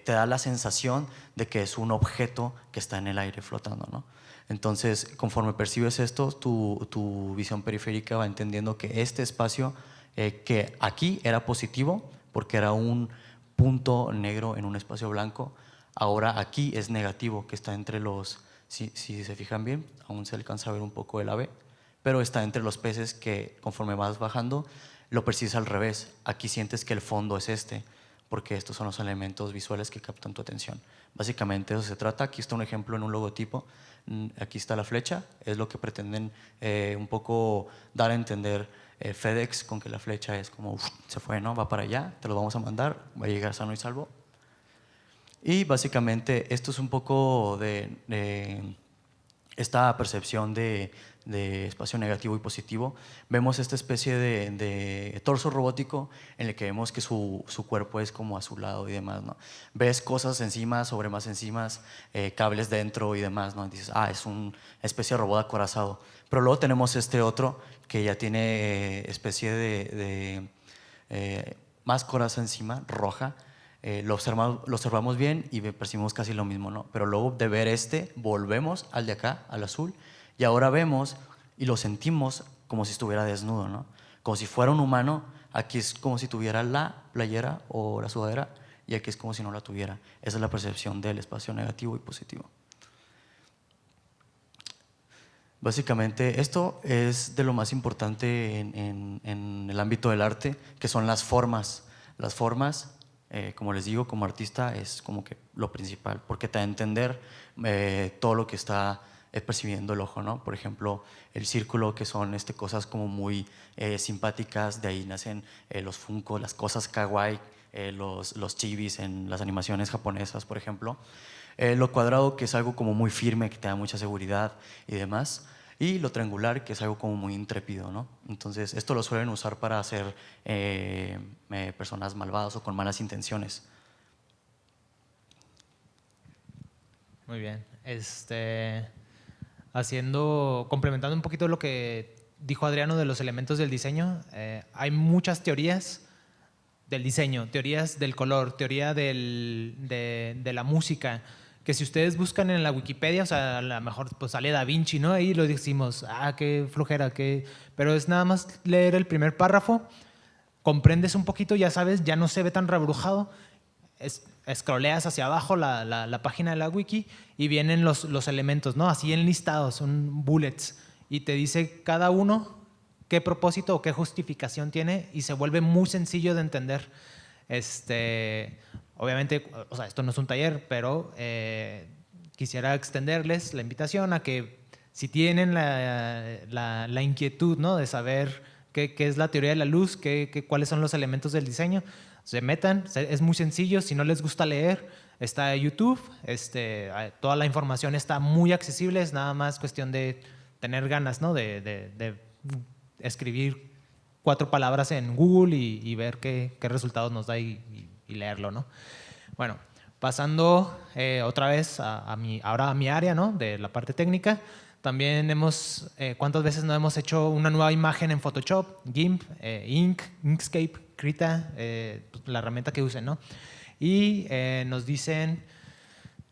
da la sensación de que es un objeto que está en el aire flotando, ¿no? Entonces, conforme percibes esto, tu visión periférica va entendiendo que este espacio, que aquí era positivo porque era un punto negro en un espacio blanco, ahora aquí es negativo, que está entre si se fijan bien, aún se alcanza a ver un poco el ave, pero está entre los peces, que conforme vas bajando lo percibes al revés. Aquí sientes que el fondo es porque estos son los elementos visuales que captan tu atención. Básicamente eso se trata. Aquí está un ejemplo en un logotipo. Aquí está la flecha, es lo que pretenden un poco dar a entender FedEx, con que la flecha es como se fue, ¿no? Va para allá, te lo vamos a mandar, va a llegar sano y salvo. Y básicamente esto es un poco de esta percepción de espacio negativo y positivo. Vemos esta especie de torso robótico en el que vemos que su cuerpo es como azulado y demás, ¿no? Ves cosas encima, sobre más encima, cables dentro y demás, ¿no? Y dices, es una especie de robot acorazado. Pero luego tenemos otro que ya tiene especie de más coraza encima, roja, lo observamos bien y percibimos casi lo mismo, ¿no? Pero luego de ver volvemos al de acá, al azul, y ahora vemos y lo sentimos como si estuviera desnudo, ¿no? Como si fuera un humano. Aquí es como si tuviera la playera o la sudadera, y aquí es como si no la tuviera. Esa es la percepción del espacio negativo y positivo. Básicamente, esto es de lo más importante en el ámbito del arte, que son las formas. Las formas, como les digo, como artista, es como que lo principal, porque te da a entender todo lo que está percibiendo el ojo, ¿no? Por ejemplo, el círculo, que son cosas como muy simpáticas, de ahí nacen los Funko, las cosas kawaii, los chibis en las animaciones japonesas, por ejemplo. Lo cuadrado, que es algo como muy firme, que te da mucha seguridad y demás. Y lo triangular, que es algo como muy intrépido, ¿no? Entonces, esto lo suelen usar para hacer personas malvadas o con malas intenciones. Muy bien. Complementando un poquito lo que dijo Adriano de los elementos del diseño, hay muchas teorías del diseño, teorías del color, teoría de la música, que si ustedes buscan en la Wikipedia, o sea, a lo mejor pues sale Da Vinci, ¿no? Ahí lo decimos, qué flojera, pero es nada más leer el primer párrafo, comprendes un poquito, ya sabes, ya no se ve tan rebrujado, scrolleas hacia abajo la página de la wiki y vienen los elementos, ¿no? Así enlistados, son bullets, y te dice cada uno qué propósito o qué justificación tiene, y se vuelve muy sencillo de entender. Obviamente, o sea, esto no es un taller, pero quisiera extenderles la invitación a que si tienen la inquietud, ¿no?, de saber qué es la teoría de la luz, cuáles son los elementos del diseño, se metan, es muy sencillo. Si no les gusta leer, está YouTube, toda la información está muy accesible, es nada más cuestión de tener ganas, ¿no?, de escribir 4 palabras en Google y ver qué resultados nos da y leerlo, ¿no? Bueno, pasando otra vez ahora a mi área, ¿no?, de la parte técnica. También ¿cuántas veces no hemos hecho una nueva imagen en Photoshop, GIMP, Inkscape, Krita, la herramienta que usen, ¿no? Y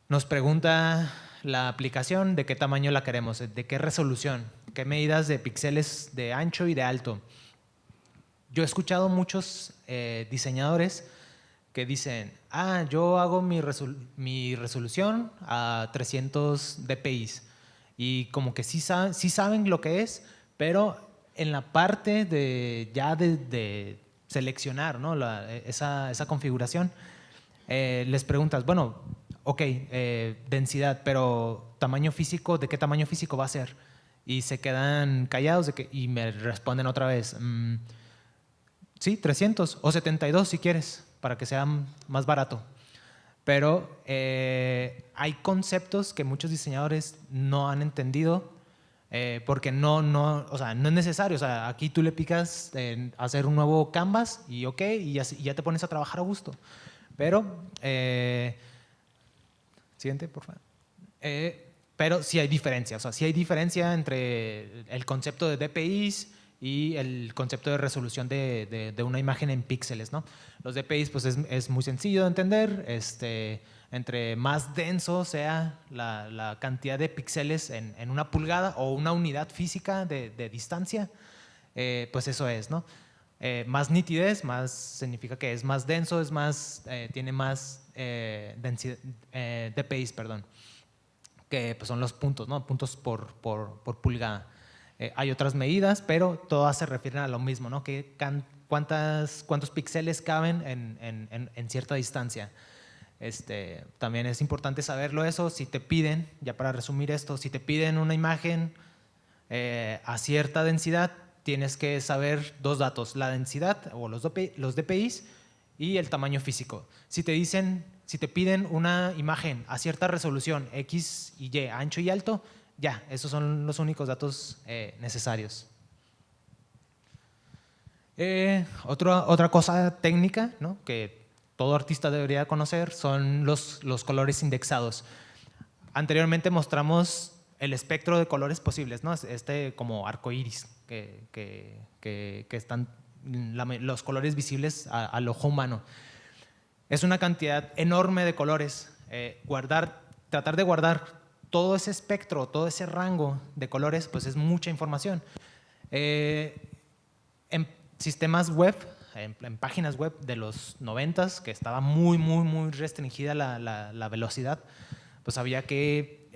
nos pregunta la aplicación de qué tamaño la queremos, de qué resolución, qué medidas de píxeles de ancho y de alto. Yo he escuchado muchos diseñadores que dicen, yo hago mi resolución a 300 dpi, y como que sí saben lo que es, pero en la parte de seleccionar, ¿no?, esa configuración, les preguntas, bueno, ok, densidad, pero tamaño físico, ¿de qué tamaño físico va a ser? Y se quedan callados y me responden otra vez, sí, 300 o 72 si quieres, para que sea más barato. Pero hay conceptos que muchos diseñadores no han entendido, porque o sea, no es necesario. O sea, aquí tú le picas en hacer un nuevo canvas y ok, y ya te pones a trabajar a gusto. Pero, siguiente, por favor. Pero sí hay diferencia. O sea, sí hay diferencia entre el concepto de DPIs y el concepto de resolución de una imagen en píxeles, ¿no? Los DPIs pues es muy sencillo de entender. Entre más denso sea la cantidad de píxeles en una pulgada o una unidad física de distancia, pues eso es, ¿no? Más nitidez, más significa que es más denso, tiene más densidad, DPIs, perdón, que pues son los puntos, ¿no? Puntos por pulgada. Hay otras medidas, pero todas se refieren a lo mismo, ¿no? ¿Cuántos píxeles caben en cierta distancia? También es importante saberlo eso. Si te piden, ya para resumir esto, si te piden una imagen a cierta densidad, tienes que saber 2 datos: la densidad o los DPIs y el tamaño físico. Si te piden una imagen a cierta resolución, X y Y, ancho y alto, ya, esos son los únicos datos necesarios. Otra cosa técnica, ¿no?, que todo artista debería conocer son los colores indexados. Anteriormente mostramos el espectro de colores posibles, ¿no? Como arcoíris, que están los colores visibles al ojo humano. es una cantidad enorme de colores. Tratar de guardar todo ese espectro, todo ese rango de colores, pues es mucha información. En sistemas web, en páginas web de los 90s, que estaba muy restringida la velocidad, pues había que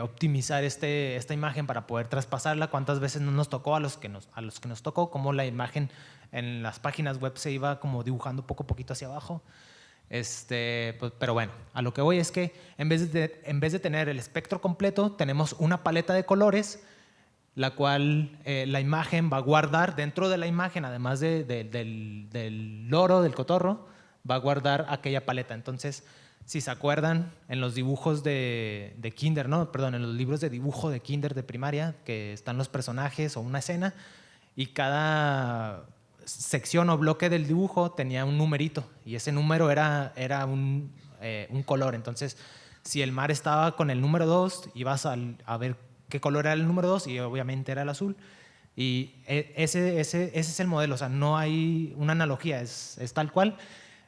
optimizar esta imagen para poder traspasarla. ¿Cuántas veces no nos tocó a los que nos tocó, cómo la imagen en las páginas web se iba como dibujando poco a poquito hacia abajo? Pues, pero bueno, a lo que voy es que en vez de tener el espectro completo, tenemos una paleta de colores, la cual la imagen va a guardar dentro de la imagen, además del loro, del cotorro, va a guardar aquella paleta. Entonces, si se acuerdan, en los dibujos de kinder, no, perdón, en los libros de dibujo de kinder de primaria, que están los personajes o una escena, y cada sección o bloque del dibujo tenía un numerito, y ese número era un color. Entonces, si el mar estaba con el número 2, ibas a ver qué color era el número 2, y obviamente era el azul. Y ese es el modelo, o sea, no hay una analogía, es tal cual,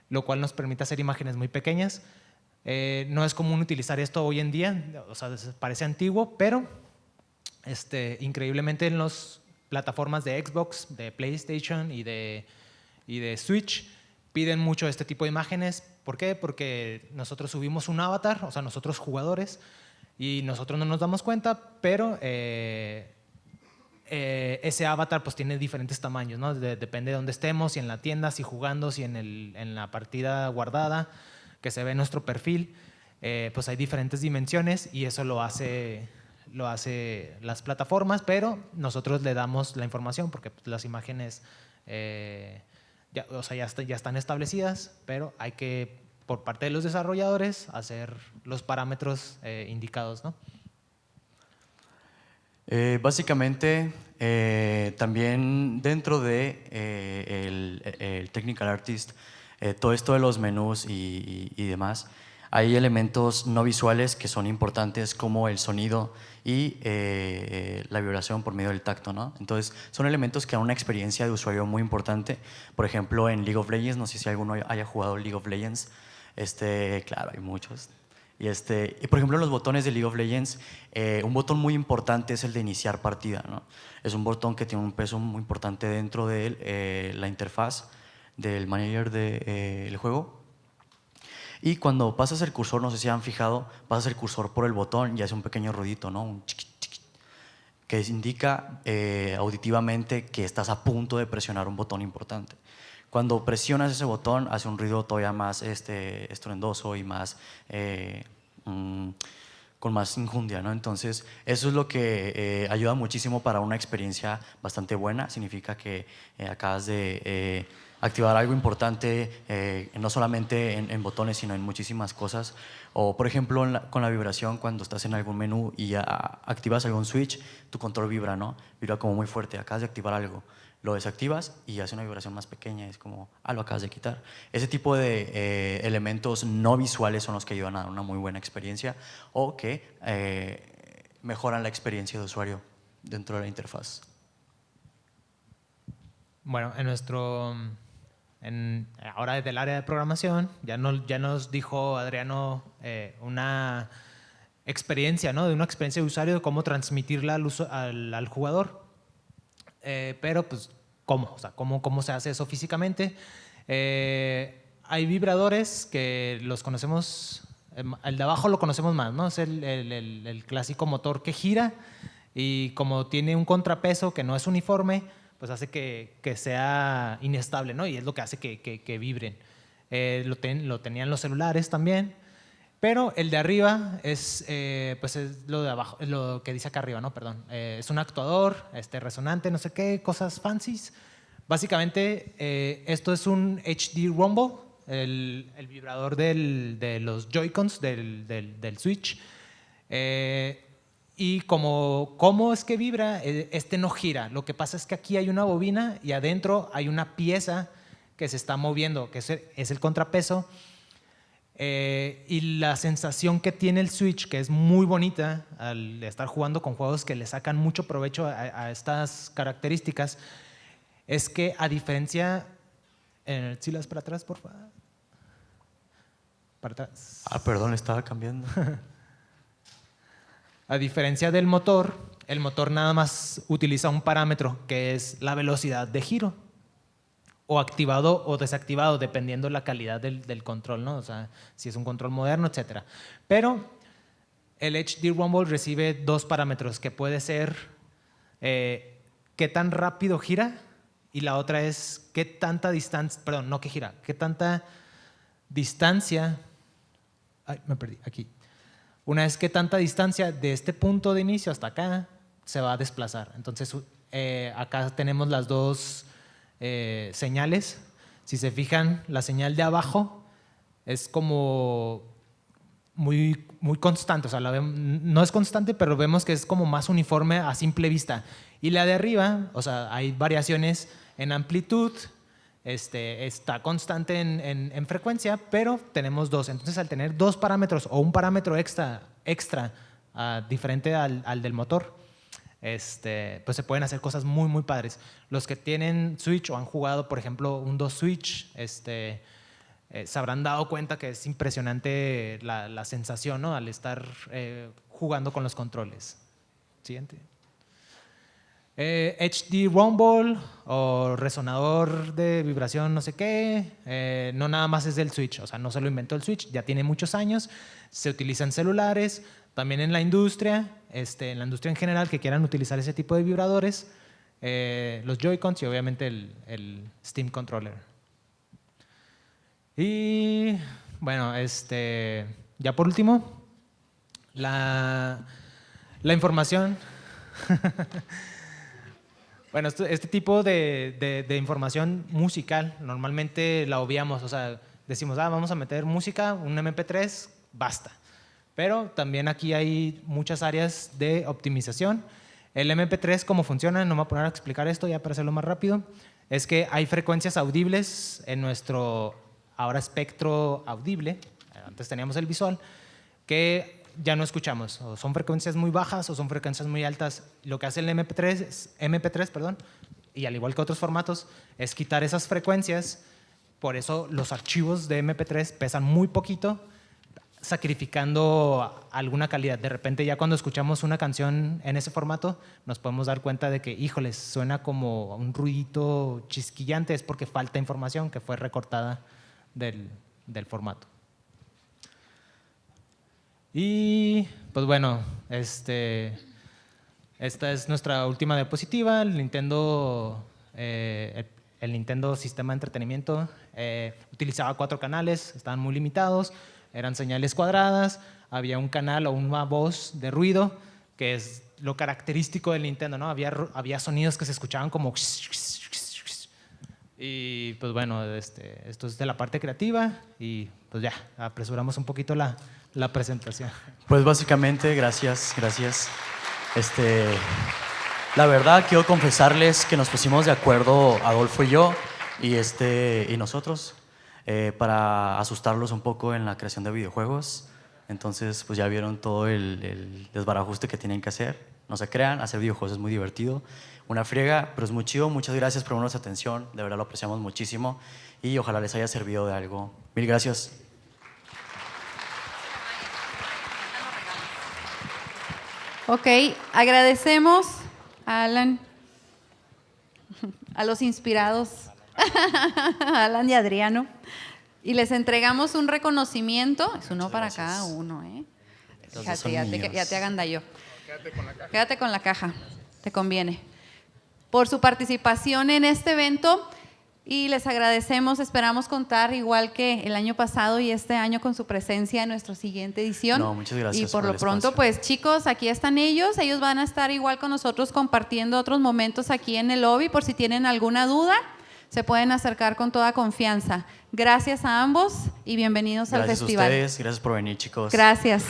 lo cual nos permite hacer imágenes muy pequeñas. No es común utilizar esto hoy en día, o sea, parece antiguo, pero increíblemente en las plataformas de Xbox, de PlayStation y de Switch piden mucho este tipo de imágenes. ¿Por qué? Porque nosotros subimos un avatar, o sea, nosotros jugadores, y nosotros no nos damos cuenta, pero ese avatar pues tiene diferentes tamaños, ¿no? Depende de dónde estemos, si en la tienda, si jugando, si en la partida guardada, que se ve nuestro perfil, pues hay diferentes dimensiones, y eso lo hace las plataformas, pero nosotros le damos la información porque pues, las imágenes ya están establecidas, pero hay que, por parte de los desarrolladores, hacer los parámetros indicados, ¿no? Básicamente, también dentro de el Technical Artist, todo esto de los menús y demás, hay elementos no visuales que son importantes, como el sonido y la vibración por medio del tacto, ¿no? Entonces, son elementos que dan una experiencia de usuario muy importante. Por ejemplo, en League of Legends, no sé si alguno haya jugado League of Legends, claro, hay muchos. Y por ejemplo, en los botones de League of Legends, un botón muy importante es el de iniciar partida, ¿no? Es un botón que tiene un peso muy importante dentro de la interfaz del manager del juego. Y cuando pasas el cursor, no sé si han fijado, pasas el cursor por el botón y hace un pequeño ruidito, ¿no? Un chiqui, chiqui, que indica auditivamente que estás a punto de presionar un botón importante. Cuando presionas ese botón, hace un ruido todavía más estruendoso y más, con más enjundia, ¿no? Entonces, eso es lo que ayuda muchísimo para una experiencia bastante buena. Significa que acabas de activar algo importante, no solamente en botones, sino en muchísimas cosas. O, por ejemplo, con la vibración, cuando estás en algún menú y ya activas algún switch, tu control vibra, ¿no? Vibra como muy fuerte, acabas de activar algo. Lo desactivas y hace una vibración más pequeña, es como, lo acabas de quitar. Ese tipo de elementos no visuales son los que ayudan a dar una muy buena experiencia o que mejoran la experiencia de usuario dentro de la interfaz. Bueno, ahora desde el área de programación, ya nos dijo Adriano una experiencia, ¿no? De una experiencia de usuario, de cómo transmitirla al jugador. Pero, pues, ¿cómo? O sea, ¿cómo se hace eso físicamente? Hay vibradores que los conocemos, el de abajo lo conocemos más, ¿no? Es el clásico motor que gira, y como tiene un contrapeso que no es uniforme, pues hace que sea inestable, ¿no? Y es lo que hace que vibren. Lo tenían los celulares también, pero el de arriba pues es lo de abajo, es lo que dice acá arriba, ¿no? Perdón. Es un actuador, resonante, no sé qué, cosas fancies. Básicamente, esto es un HD Rumble, el vibrador de los Joy-Cons del Switch. Y ¿cómo es que vibra? No gira. Lo que pasa es que aquí hay una bobina y adentro hay una pieza que se está moviendo, que es el contrapeso. Y la sensación que tiene el Switch, que es muy bonita al estar jugando con juegos que le sacan mucho provecho a estas características, es que, a diferencia Silas, para atrás, por favor. Para atrás. Perdón, estaba cambiando. A diferencia del motor, el motor nada más utiliza un parámetro que es la velocidad de giro, o activado o desactivado, dependiendo la calidad del control, ¿no? O sea, si es un control moderno, etc. Pero el HD Rumble recibe dos parámetros, que puede ser qué tan rápido gira, y la otra es qué tanta distancia, perdón, no que gira, qué tanta distancia, ay, me perdí, aquí. Una es qué tanta distancia de este punto de inicio hasta acá se va a desplazar. Entonces, acá tenemos las dos señales. Si se fijan, la señal de abajo es como muy, muy constante, o sea, no es constante, pero vemos que es como más uniforme a simple vista. Y la de arriba, o sea, hay variaciones en amplitud, está constante en frecuencia, pero tenemos dos. Entonces, al tener dos parámetros o un parámetro extra diferente al del motor, pues se pueden hacer cosas muy, muy padres. Los que tienen Switch o han jugado, por ejemplo, un 2 Switch, se habrán dado cuenta que es impresionante la sensación, ¿no? Al estar jugando con los controles. Siguiente. HD Rumble o resonador de vibración no sé qué, no nada más es del Switch, o sea, no se lo inventó el Switch, ya tiene muchos años, se utiliza en celulares, también en la industria en general que quieran utilizar ese tipo de vibradores, los Joy-Cons y obviamente el Steam Controller. Y bueno, ya por último, la información. Bueno, este tipo de información musical normalmente la obviamos, o sea, decimos, vamos a meter música, un MP3, basta. Pero también aquí hay muchas áreas de optimización. El MP3, ¿cómo funciona? No me voy a poner a explicar esto ya para hacerlo más rápido. Es que hay frecuencias audibles en nuestro ahora espectro audible, antes teníamos el visual, que ya no escuchamos, o son frecuencias muy bajas o son frecuencias muy altas. Lo que hace el MP3, y al igual que otros formatos, es quitar esas frecuencias. Por eso los archivos de MP3 pesan muy poquito, sacrificando alguna calidad. De repente, ya cuando escuchamos una canción en ese formato, nos podemos dar cuenta de que, híjoles, suena como un ruidito chisquillante, es porque falta información que fue recortada del formato. Y pues bueno, esta es nuestra última diapositiva, el Nintendo Sistema de Entretenimiento. Utilizaba 4 canales, estaban muy limitados, eran señales cuadradas, había un canal o una voz de ruido, que es lo característico del Nintendo, ¿no? Había sonidos que se escuchaban como... Y pues bueno, esto es de la parte creativa y pues ya, apresuramos un poquito la presentación. Pues básicamente, gracias. La verdad, quiero confesarles que nos pusimos de acuerdo, Adolfo y yo, y nosotros, para asustarlos un poco en la creación de videojuegos. Entonces, pues ya vieron todo el desbarajuste que tienen que hacer. No se crean, hacer videojuegos es muy divertido. Una friega, pero es muy chido. Muchas gracias por darnos atención. De verdad lo apreciamos muchísimo. Y ojalá les haya servido de algo. Mil gracias. Ok, agradecemos a Alan, a los inspirados, a Alan y Adriano, y les entregamos un reconocimiento. Es uno para cada uno, ¿eh? Fíjate, ya te agandalló. Quédate con la caja, te conviene. Por su participación en este evento, y les agradecemos, esperamos contar igual que el año pasado y este año con su presencia en nuestra siguiente edición. No, muchas gracias. Y por lo pronto, pues chicos, aquí están ellos van a estar igual con nosotros compartiendo otros momentos aquí en el lobby. Por si tienen alguna duda, se pueden acercar con toda confianza. Gracias a ambos y bienvenidos al festival. Gracias a ustedes, gracias por venir, chicos. Gracias.